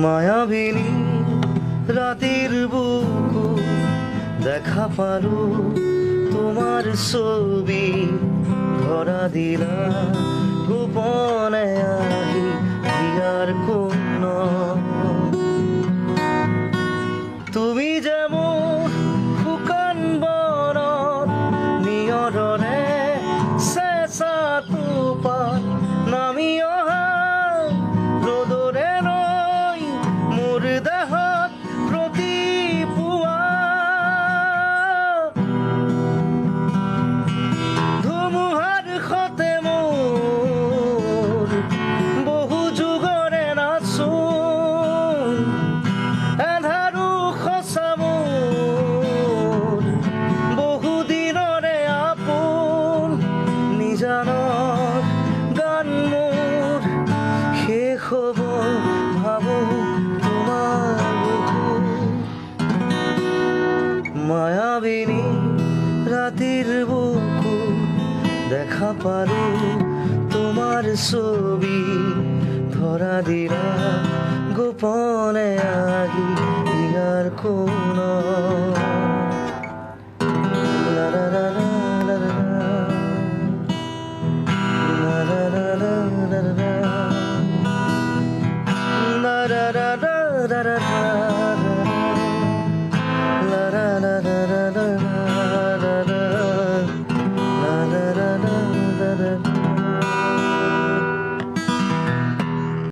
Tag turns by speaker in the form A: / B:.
A: মায়াবিনী রাতের বুকু দেখা পারো তোমার ছবি ধরা দিলা গোপনে আহি হিয়ার কোন তুমি যেমন শুকান বনত নিয়ৰৰে চেঁচা টোপাত নামি অহা ৰ'দৰে নৈ মোৰ দেহত প্ৰতিপুৱা ধুমুহাৰ সতে মোৰ বহু যুগৰে নাচোন এন্ধাৰো সঁচা মোৰ বহু দিনৰে আপোন নিজানৰ গান মোৰ শেষ হ'ব ভাবো তোমাৰ বুকু মায়াবিনী রাতের বুকু দেখা পারো তোমার ছবি ধরা দিলা গোপনে আহি ইয়ার কোন